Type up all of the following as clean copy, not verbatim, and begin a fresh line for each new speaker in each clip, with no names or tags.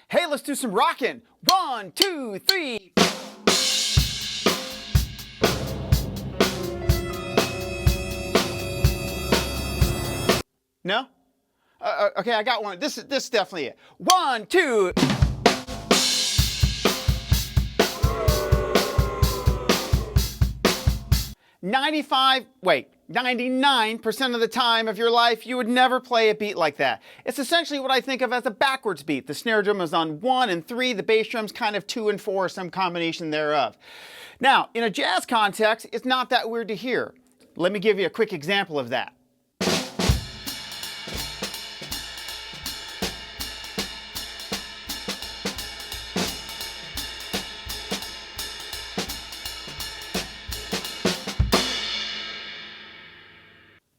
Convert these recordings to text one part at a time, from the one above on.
Hey, let's do some rockin'. 1, 2, 3. No? Okay, I got one. This is definitely it. 1, 2. 99% of the time of your life, you would never play a beat like that. It's essentially what I think of as a backwards beat. The snare drum is on 1 and 3, the bass drum's kind of 2 and 4, some combination thereof. Now, in a jazz context, it's not that weird to hear. Let me give you a quick example of that.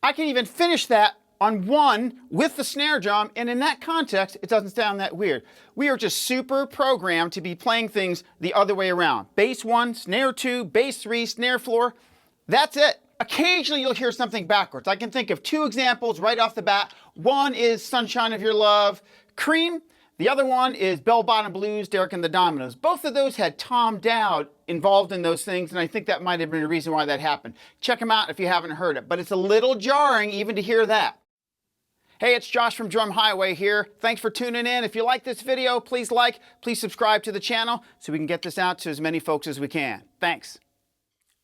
I can even finish that on 1 with the snare drum, and in that context, it doesn't sound that weird. We are just super programmed to be playing things the other way around. Bass 1, snare 2, bass 3, snare 4. That's it. Occasionally you'll hear something backwards. I can think of 2 examples right off the bat. One is Sunshine of Your Love, Cream. The other one is Bell Bottom Blues, Derek and the Dominoes. Both of those had Tom Dowd involved in those things, and I think that might have been the reason why that happened. Check them out if you haven't heard it, but it's a little jarring even to hear that. Hey, it's Josh from Drum Highway here. Thanks for tuning in. If you like this video, please subscribe to the channel so we can get this out to as many folks as we can. Thanks.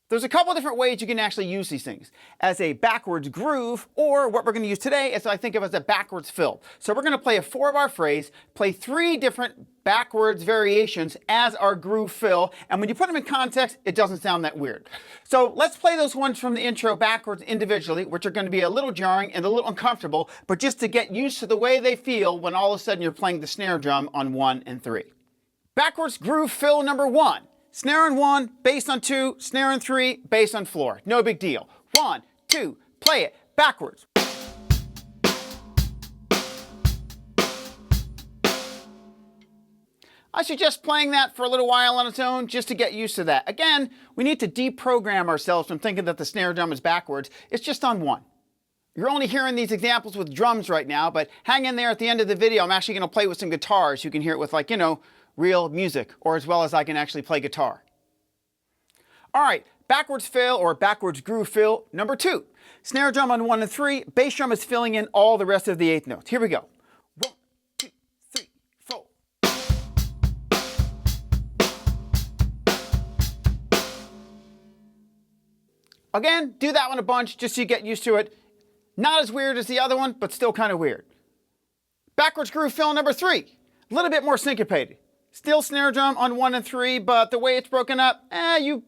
There's a couple different ways you can actually use these things. As a backwards groove, or what we're going to use today is I think of as a backwards fill. So we're going to play a 4-bar phrase, play 3 different backwards variations as our groove fill, and when you put them in context, it doesn't sound that weird. So let's play those ones from the intro backwards individually, which are going to be a little jarring and a little uncomfortable, but just to get used to the way they feel when all of a sudden you're playing the snare drum on 1 and 3. Backwards groove fill number 1. Snare on 1, bass on 2, snare on 3, bass on 4. No big deal. 1, 2, play it backwards. I suggest playing that for a little while on its own just to get used to that. Again, we need to deprogram ourselves from thinking that the snare drum is backwards. It's just on 1. You're only hearing these examples with drums right now, but hang in there. At the end of the video, I'm actually going to play with some guitars. You can hear it with, like, real music, or as well as I can actually play guitar. All right, backwards fill or backwards groove fill number 2. Snare drum on 1 and 3, bass drum is filling in all the rest of the 8th notes. Here we go. 1, 2, 3, 4. Again, do that one a bunch just so you get used to it. Not as weird as the other one, but still kind of weird. Backwards groove fill number 3, a little bit more syncopated. Still snare drum on 1 and 3, but the way it's broken up, maybe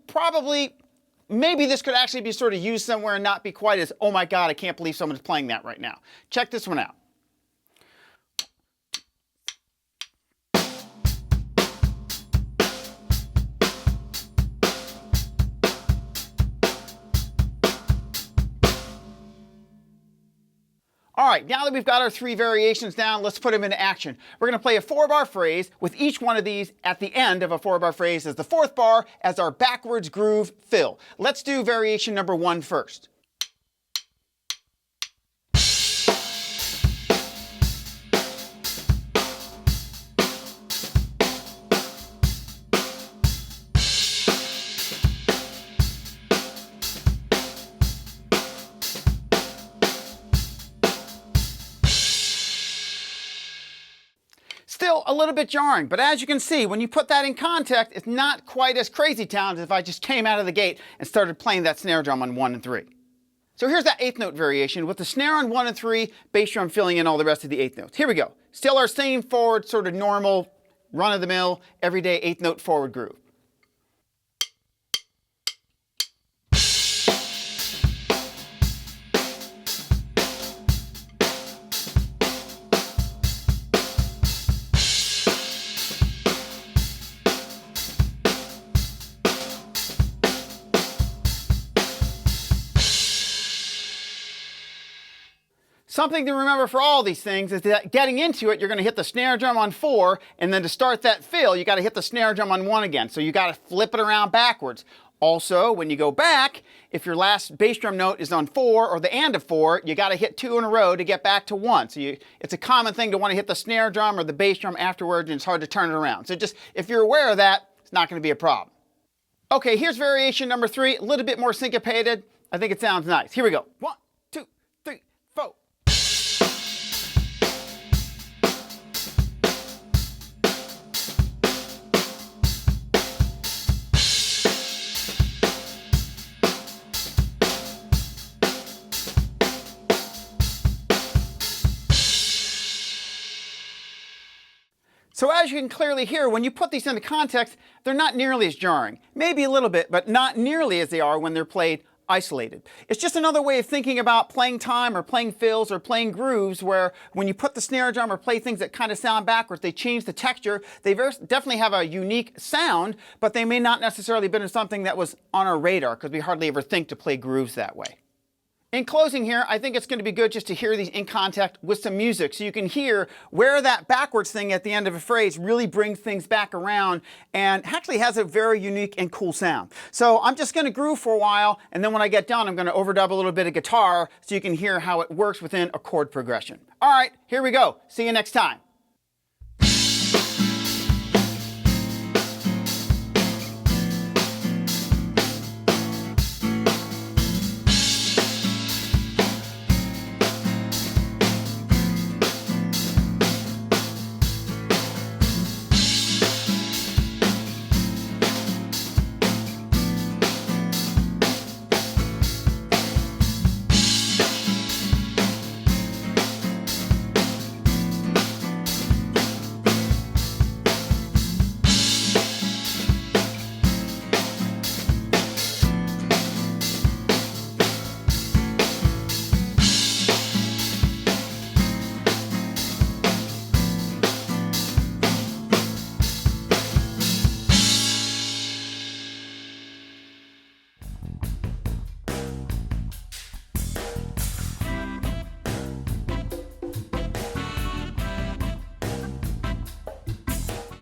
this could actually be sort of used somewhere and not be quite as, oh my God, I can't believe someone's playing that right now. Check this one out. All right, now that we've got our 3 variations down, let's put them into action. We're going to play a 4-bar phrase with each one of these at the end of a 4-bar phrase as the 4th bar as our backwards groove fill. Let's do variation number 1 first. Still a little bit jarring, but as you can see, when you put that in context, it's not quite as crazy town as if I just came out of the gate and started playing that snare drum on 1 and 3. So here's that 8th note variation with the snare on 1 and 3, bass drum filling in all the rest of the 8th notes. Here we go. Still our same forward, sort of normal, run-of-the-mill, everyday 8th note forward groove. Something to remember for all these things is that getting into it, you're going to hit the snare drum on 4, and then to start that fill, you got to hit the snare drum on 1 again. So you got to flip it around backwards. Also, when you go back, if your last bass drum note is on 4 or the and of 4, you got to hit 2 in a row to get back to 1. So it's a common thing to want to hit the snare drum or the bass drum afterwards, and it's hard to turn it around. So just, if you're aware of that, it's not going to be a problem. Okay, here's variation number 3, a little bit more syncopated. I think it sounds nice. Here we go. 1, 2, 3, 4. So as you can clearly hear, when you put these into context, they're not nearly as jarring. Maybe a little bit, but not nearly as they are when they're played isolated. It's just another way of thinking about playing time or playing fills or playing grooves, where when you put the snare drum or play things that kind of sound backwards, they change the texture. They definitely have a unique sound, but they may not necessarily have been something that was on our radar, because we hardly ever think to play grooves that way. In closing here, I think it's going to be good just to hear these in context with some music, so you can hear where that backwards thing at the end of a phrase really brings things back around and actually has a very unique and cool sound. So I'm just going to groove for a while, and then when I get done, I'm going to overdub a little bit of guitar so you can hear how it works within a chord progression. All right, here we go. See you next time.